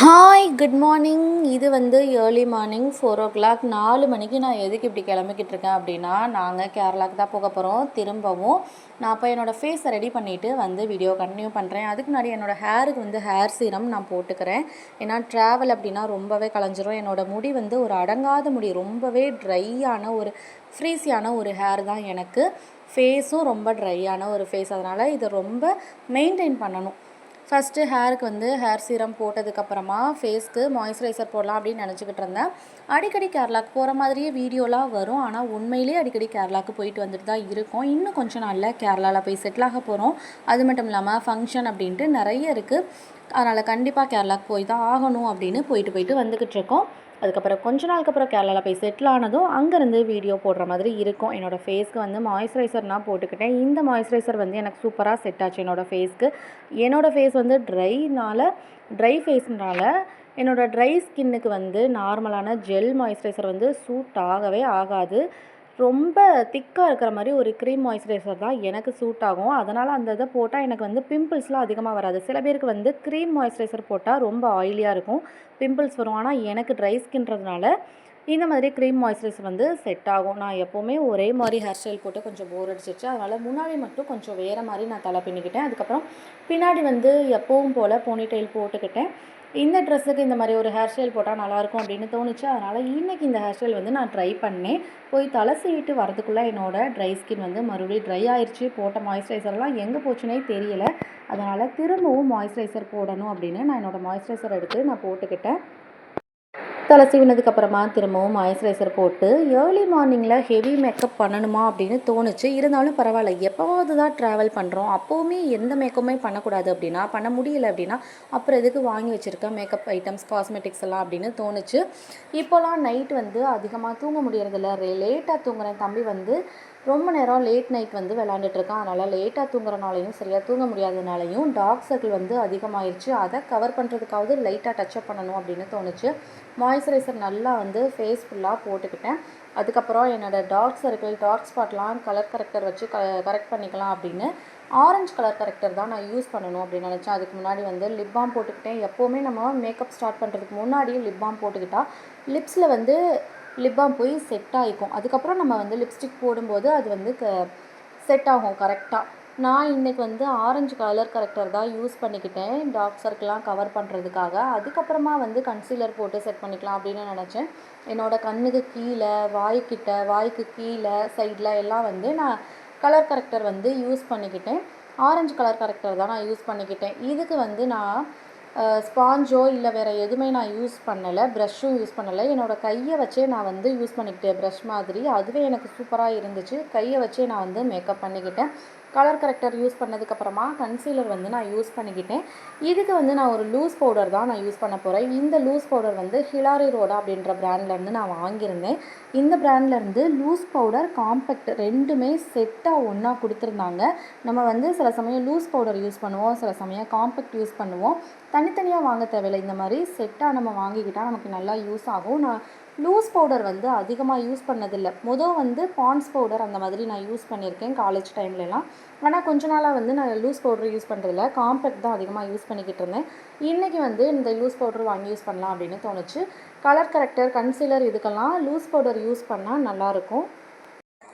Hi good morning. இது வந்து early morning 4 o'clock 4 மணிக்கு நான் எதுக்கு இப்படி கிளம்பிக்கிட்டு இருக்கேன் அப்படின்னா, நாங்கள் கேரளாவுக்கு தான் போக போகிறோம் திரும்பவும். நான் அப்போ என்னோடய ஃபேஸை ரெடி பண்ணிவிட்டு வந்து வீடியோ கண்டினியூ பண்ணுறேன். அதுக்கு முன்னாடி என்னோடய ஹேருக்கு வந்து ஹேர் சீரம் நான் போட்டுக்கிறேன். ஏன்னா ட்ராவல் அப்படின்னா ரொம்பவே களைஞ்சிரும். என்னோடய முடி வந்து ஒரு அடங்காத முடி, ரொம்பவே ட்ரையான ஒரு ஃப்ரீஸியான ஒரு ஹேர் தான் எனக்கு. ஃபேஸும் ரொம்ப ட்ரையான ஒரு ஃபேஸ், அதனால் இதை ரொம்ப மெயின்டைன் பண்ணணும். ஃபஸ்ட்டு ஹேருக்கு வந்து ஹேர் சீரம் போட்டதுக்கப்புறமா ஃபேஸ்க்கு மாய்ஸ்சரைசர் போடலாம் அப்படின்னு நினச்சிக்கிட்டு இருந்தேன். அடிக்கடி கேரளாவுக்கு போகிற மாதிரியே வீடியோலாம் வரும். ஆனால் உண்மையிலே அடிக்கடி கேரளாவுக்கு போயிட்டு வந்துட்டு தான் இருக்கோம். இன்னும் கொஞ்சம் நாளில் கேரளாவில் போய் செட்டில் ஆக போகிறோம். அது மட்டும் இல்லாமல் ஃபங்க்ஷன் அப்படின்ட்டு நிறைய இருக்குது. அதனால் கண்டிப்பாக கேரளாவுக்கு போய் தான் ஆகணும் அப்படின்னு போயிட்டு வந்துக்கிட்டு இருக்கோம். அதுக்கப்புறம் கொஞ்ச நாளுக்கு அப்புறம் கேரளாவில் போய் செட்டில் ஆனதும் அங்கேருந்து வீடியோ போடுற மாதிரி இருக்கும். என்னோடய ஃபேஸ்க்கு வந்து மாய்ஸ்சரைசர் நான் போட்டுக்கிட்டேன். இந்த மாய்ஸ்சரைசர் வந்து எனக்கு சூப்பராக செட் ஆச்சு என்னோடய ஃபேஸ்க்கு. என்னோடய ஃபேஸ் வந்து ட்ரை ஃபேஸ்னால என்னோடய ட்ரை ஸ்கின்னுக்கு வந்து நார்மலான ஜெல் மாய்ஸ்சரைசர் வந்து சூட் ஆகவே ஆகாது. ரொம்ப திக்காக இருக்கிற மாதிரி ஒரு க்ரீம் மாய்ஸ்சரைசர் தான் எனக்கு சூட் ஆகும். அதனால் அந்த இதை போட்டால் எனக்கு வந்து பிம்பிள்ஸ்லாம் அதிகமாக வராது. சில பேருக்கு வந்து க்ரீம் மாய்ஸ்சரைசர் போட்டால் ரொம்ப ஆயிலியாக இருக்கும், பிம்பிள்ஸ் வரும். ஆனால் எனக்கு ட்ரை ஸ்கின்றதுனால இந்த மாதிரி க்ரீம் மாய்ஸ்சரைசர் வந்து செட் ஆகும். நான் எப்போவுமே ஒரே மாதிரி ஹேர் ஸ்டைல் போட்டு கொஞ்சம் போர் அடிச்சிருச்சு. அதனால் முன்னாடி மட்டும் கொஞ்சம் வேறு மாதிரி நான் தலை பின்னிக்கிட்டேன். அதுக்கப்புறம் பின்னாடி வந்து எப்பவும் போல் போனி டெயில் போட்டுக்கிட்டேன். இந்த ட்ரெஸ்ஸுக்கு இந்த மாதிரி ஒரு ஹேர் ஸ்டைல் போட்டால் நல்லாயிருக்கும் அப்படின்னு தோணுச்சு. அதனால் இன்றைக்கி இந்த ஹேர் ஸ்டைல் வந்து நான் ட்ரை பண்ணேன். போய் தலை சீவிட்டு வரதுக்குள்ளே என்னோடய ட்ரை ஸ்கின் வந்து மறுபடியும் ட்ரை ஆயிடுச்சு. போட்ட மாய்ஸ்சரைசர்லாம் எங்கே போச்சுன்னே தெரியலை. அதனால் திரும்பவும் மாய்ஸ்சரைசர் போடணும் அப்படின்னு நான் என்னோடய மாய்ஸ்சரைசர் எடுத்து நான் போட்டுக்கிட்டேன். தலை சீவினதுக்கப்புறமா திரும்பவும் மாய்ஸ்சரைசர் போட்டு ஏர்லி மார்னிங்கில் ஹெவி மேக்கப் பண்ணணுமா அப்படின்னு தோணுச்சு. இருந்தாலும் பரவாயில்ல, எப்போவாவது தான் ட்ராவல் பண்ணுறோம், அப்போவுமே எந்த மேக்கப்புமே பண்ணக்கூடாது அப்படின்னா, பண்ண முடியலை அப்படின்னா அப்புறம் எதுக்கு வாங்கி வச்சுருக்கேன் மேக்கப் ஐட்டம்ஸ், காஸ்மெட்டிக்ஸ் எல்லாம் அப்படின்னு தோணுச்சு. இப்போலாம் நைட் வந்து அதிகமாக தூங்க முடியறதில்ல, லேட்டாக தூங்குறேன். தம்பி வந்து ரொம்ப நேரம் லேட் நைட் வந்து விளாண்டுட்ருக்கான். அதனால் லேட்டாக தூங்குறனாலையும் சரியாக தூங்க முடியாதனாலையும் டார்க் சர்க்கிள் வந்து அதிகமாகிடுச்சு. அதை கவர் பண்ணுறதுக்காவது லைட்டாக டச்சப் பண்ணணும் அப்படின்னு தோணுச்சு. மாய்ஸ்சரைசர் நல்லா வந்து ஃபேஸ் ஃபுல்லாக போட்டுக்கிட்டேன். அதுக்கப்புறம் என்னோடய டார்க் சர்க்கிள், டார்க் ஸ்பாட்லாம் கலர் கரெக்டர் வச்சு கரெக்ட் பண்ணிக்கலாம் அப்படின்னு ஆரஞ்சு கலர் கரெக்டர் தான் நான் யூஸ் பண்ணணும் அப்படின்னு நினச்சேன். அதுக்கு முன்னாடி வந்து லிப் பாம் போட்டுக்கிட்டேன். எப்போவுமே நம்ம மேக்கப் ஸ்டார்ட் பண்ணுறதுக்கு முன்னாடியே லிப் பாம் போட்டுக்கிட்டால் லிப்ஸில் வந்து லிப் பாம் போய் செட் ஆகிக்கும். அதுக்கப்புறம் நம்ம வந்து லிப்ஸ்டிக் போடும்போது அது வந்து செட் ஆகும் கரெக்டாக. நான் இன்றைக்கி வந்து ஆரஞ்சு கலர் கரெக்டர் தான் யூஸ் பண்ணிக்கிட்டேன் டார்க் சர்க்கிள்லாம் கவர் பண்ணுறதுக்காக. அதுக்கப்புறமா வந்து கன்சீலர் போட்டு செட் பண்ணிக்கலாம் அப்படின்னு நினச்சேன். என்னோடய கண்ணுக்கு கீழே, வாய்க்கிட்ட, வாய்க்கு கீழே, சைடில் எல்லாம் வந்து நான் கலர் கரெக்டர் வந்து யூஸ் பண்ணிக்கிட்டேன். ஆரஞ்சு கலர் கரெக்டர் தான் நான் யூஸ் பண்ணிக்கிட்டேன். இதுக்கு வந்து நான் ஸ்பாஞ்சோ இல்லை வேறு எதுவுமே நான் யூஸ் பண்ணலை, ப்ரஷ்ஷும் யூஸ் பண்ணலை. என்னோடய கையை வச்சே நான் வந்து யூஸ் பண்ணிக்கிட்டேன் ப்ரஷ் மாதிரி. அதுவே எனக்கு சூப்பராக இருந்துச்சு. கையை வச்சே நான் வந்து மேக்கப் பண்ணிக்கிட்டேன். கலர் கரெக்டர் யூஸ் பண்ணதுக்கப்புறமா கன்சீலர் வந்து நான் யூஸ் பண்ணிக்கிட்டேன். இதுக்கு வந்து நான் ஒரு லூஸ் பவுடர் தான் நான் யூஸ் பண்ண போகிறேன். இந்த லூஸ் பவுடர் வந்து ஹிலாரி ரோடா அப்படின்ற பிராண்ட்லேருந்து நான் வாங்கியிருந்தேன். இந்த பிராண்ட்லேருந்து லூஸ் பவுடர், காம்பேக்ட் ரெண்டுமே செட்டாக ஒன்றா கொடுத்துருந்தாங்க. நம்ம வந்து சில சமயம் லூஸ் பவுடர் யூஸ் பண்ணுவோம், சில சமயம் காம்பேக்ட் யூஸ் பண்ணுவோம். தனித்தனியாக வாங்க தேவையில்லை. இந்த மாதிரி செட்டாக நம்ம வாங்கிக்கிட்டால் நமக்கு நல்லா யூஸ் ஆகும். நான் லூஸ் பவுடர் வந்து அதிகமாக யூஸ் பண்ணதில்லை. வந்து பாண்ட்ஸ் பவுடர் அந்த மாதிரி நான் யூஸ் பண்ணியிருக்கேன் காலேஜ் டைம்லலாம். ஆனால் கொஞ்ச நாளாக வந்து நான் லூஸ் பவுடர் யூஸ் பண்ணுறதில்ல, காம்பேக்ட் தான் அதிகமாக யூஸ் பண்ணிக்கிட்டு இருந்தேன். இன்றைக்கி வந்து இந்த லூஸ் பவுடர் வாங்கி யூஸ் பண்ணலாம் அப்படின்னு தோணுச்சு. கலர் கரெக்டர், கன்சீலர் இதுக்கெல்லாம் லூஸ் பவுடர் யூஸ் பண்ணால் நல்லாயிருக்கும்.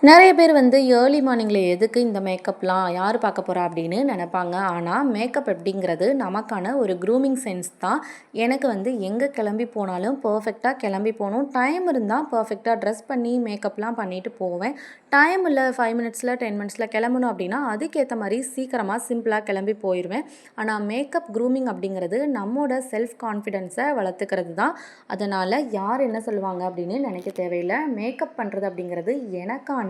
நிறைய பேர் வந்து ஏர்லி மார்னிங்கில் எதுக்கு இந்த மேக்கப்லாம் யார் பார்க்க போகிறா அப்படின்னு நினைப்பாங்க. ஆனால் மேக்கப் அப்படிங்கிறது நமக்கான ஒரு க்ரூமிங் சென்ஸ் தான். எனக்கு வந்து எங்கே கிளம்பி போனாலும் பர்ஃபெக்டாக கிளம்பி போகணும். டைம் இருந்தால் பர்ஃபெக்டாக ட்ரெஸ் பண்ணி மேக்கப்லாம் பண்ணிவிட்டு போவேன். டைம் இல்லை, 5 மினிட்ஸில் 10 மினிட்ஸில் கிளம்பணும் அப்படின்னா அதுக்கேற்ற மாதிரி சீக்கிரமாக சிம்பிளாக கிளம்பி போயிடுவேன். ஆனால் மேக்கப் க்ரூமிங் அப்படிங்கிறது நம்மளோட செல்ஃப் கான்ஃபிடென்ஸை வளர்த்துக்கிறது தான். அதனால் யார் என்ன சொல்லுவாங்க அப்படின்னு நினைக்க தேவையில்லை. மேக்கப் பண்ணுறது அப்படிங்கிறது எனக்கான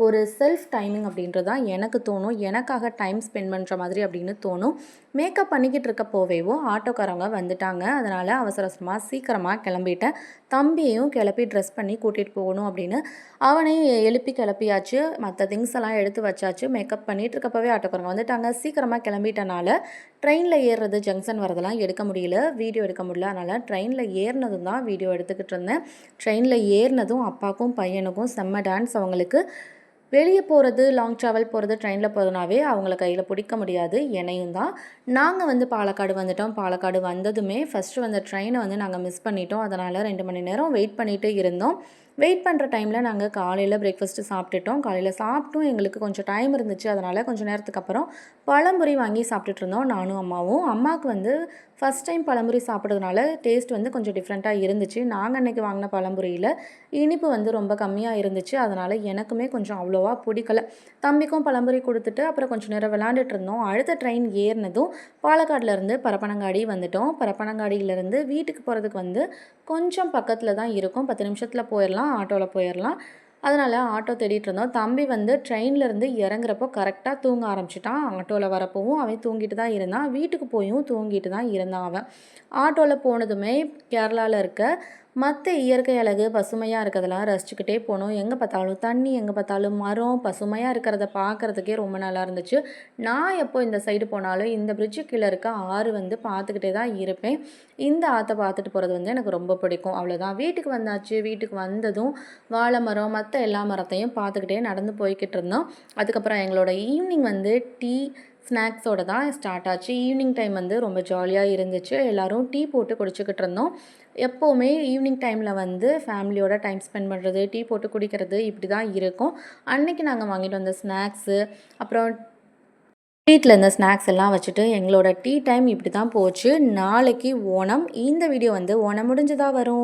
ஒரு செல்ஃப் டைமிங் அப்படின்றது தான் எனக்கு தோணும். எனக்காக டைம் ஸ்பெண்ட் பண்ணுற மாதிரி அப்படின்னு தோணும். மேக்கப் பண்ணிக்கிட்டு இருக்க போவேவோ ஆட்டோக்காரவங்க வந்துட்டாங்க. அதனால் அவசர அவசரமாக சீக்கிரமாக கிளம்பிட்டேன். தம்பியையும் கிளப்பி ட்ரெஸ் பண்ணி கூட்டிகிட்டு போகணும் அப்படின்னு அவனையும் எழுப்பி கிளப்பியாச்சு. மற்ற திங்ஸ் எல்லாம் எடுத்து வச்சாச்சு. மேக்கப் பண்ணிகிட்டு இருக்கப்பவே ஆட்டோக்காரங்க வந்துட்டாங்க. சீக்கிரமாக கிளம்பிட்டனால ட்ரெயினில் ஏறுறது, ஜங்ஷன் வரதெல்லாம் எடுக்க முடியல, வீடியோ எடுக்க முடியல. அதனால் ட்ரெயினில் ஏறினதும் தான் வீடியோ எடுத்துக்கிட்டு இருந்தேன். ட்ரெயினில் ஏறினதும் அப்பாவுக்கும் பையனுக்கும் செம்ம டான்ஸ். அவங்களுக்கு வெளியே போகிறது, லாங் ட்ராவல் போகிறது, ட்ரெயினில் போகிறதுனாவே அவங்கள கையில் பிடிக்க முடியாது, என்னையும் தான். நாங்கள் வந்து பாலக்காடு வந்துட்டோம். பாலக்காடு வந்ததுமே ஃபஸ்ட்டு வந்து ட்ரெயினை வந்து நாங்கள் மிஸ் பண்ணிட்டோம். அதனால் 2 மணி நேரம் வெயிட் பண்ணிகிட்டு இருந்தோம். வெயிட் பண்ணுற டைமில் நாங்கள் காலையில் பிரேக்ஃபாஸ்ட்டு சாப்பிட்டுட்டோம். காலையில் சாப்பிட்டும் எங்களுக்கு கொஞ்சம் டைம் இருந்துச்சு. அதனால் கொஞ்சம் நேரத்துக்கு அப்புறம் பழம்புரி வாங்கி சாப்பிட்டுட்டு இருந்தோம் நானும் அம்மாவும். அம்மாவுக்கு வந்து ஃபஸ்ட் டைம் பழம்புரி சாப்பிட்றதுனால டேஸ்ட் வந்து கொஞ்சம் டிஃப்ரெண்ட்டாக இருந்துச்சு. நாங்கள் அன்றைக்கி வாங்கின பழம்புரியில் இனிப்பு வந்து ரொம்ப கம்மியாக இருந்துச்சு. அதனால் எனக்குமே கொஞ்சம் அவ்வளோவா பிடிக்கல. தம்பிக்கும் பழம்புரி கொடுத்துட்டு அப்புறம் கொஞ்சம் நேரம் விளாண்டுட்டு இருந்தோம். அடுத்த ட்ரெயின் ஏறினதும் பாலக்காடுலேருந்து பரப்பனங்காடி வந்துட்டோம். பரப்பனங்காடியிலேருந்து வீட்டுக்கு போகிறதுக்கு வந்து கொஞ்சம் பக்கத்தில் தான் இருக்கும். 10 நிமிஷத்தில் போயிடலாம், ஆட்டோவில் போயிடலாம். அதனால் ஆட்டோ தேடிட்டு இருந்தோம். தம்பி வந்து ட்ரெயின்லேருந்து இறங்குறப்போ கரெக்டாக தூங்க ஆரம்பிச்சிட்டான். ஆட்டோவில் வரப்போவும் அவன் தூங்கிட்டு தான் இருந்தான். வீட்டுக்கு போயும் தூங்கிட்டு தான் இருந்தான் அவன். ஆட்டோவில் போனதுமே கேரளாவில் இருக்க மற்ற இயற்கை அழகு பசுமையாக இருக்கிறதெல்லாம் ரசிச்சுக்கிட்டே போனோம். எங்கே பார்த்தாலும் தண்ணி, எங்கே பார்த்தாலும் மரம், பசுமையாக இருக்கிறத பார்க்குறதுக்கே ரொம்ப நல்லா இருந்துச்சு. நான் எப்போ இந்த சைடு போனாலும் இந்த பிரிட்ஜு கீழே இருக்க ஆறு வந்து பார்த்துக்கிட்டே தான் இருப்பேன். இந்த ஆற்றை பார்த்துட்டு போகிறது வந்து எனக்கு ரொம்ப பிடிக்கும். அவ்வளோதான், வீட்டுக்கு வந்தாச்சு. வீட்டுக்கு வந்ததும் வாழை மரம், மற்ற எல்லா மரத்தையும் பார்த்துக்கிட்டே நடந்து போய்கிட்டு இருந்தோம். அதுக்கப்புறம் எங்களோட ஈவினிங் வந்து டீ ஸ்நாக்ஸோடு தான் ஸ்டார்ட் ஆச்சு. ஈவினிங் டைம் வந்து ரொம்ப ஜாலியாக இருந்துச்சு. எல்லோரும் டீ போட்டு குடிச்சிக்கிட்டு இருந்தோம். எப்போவுமே ஈவினிங் டைமில் வந்து ஃபேமிலியோட டைம் ஸ்பெண்ட் பண்ணுறது, டீ போட்டு குடிக்கிறது இப்படி தான் இருக்கும். அன்றைக்கி நாங்கள் வாங்கிட்டு வந்த ஸ்நாக்ஸு, அப்புறம் வீட்டில் இருந்த ஸ்நாக்ஸ் எல்லாம் வச்சுட்டு எங்களோட டீ டைம் இப்படி தான் போச்சு. நாளைக்கு ஓணம். இந்த வீடியோ வந்து ஓணம் முடிஞ்சதாக வரும்.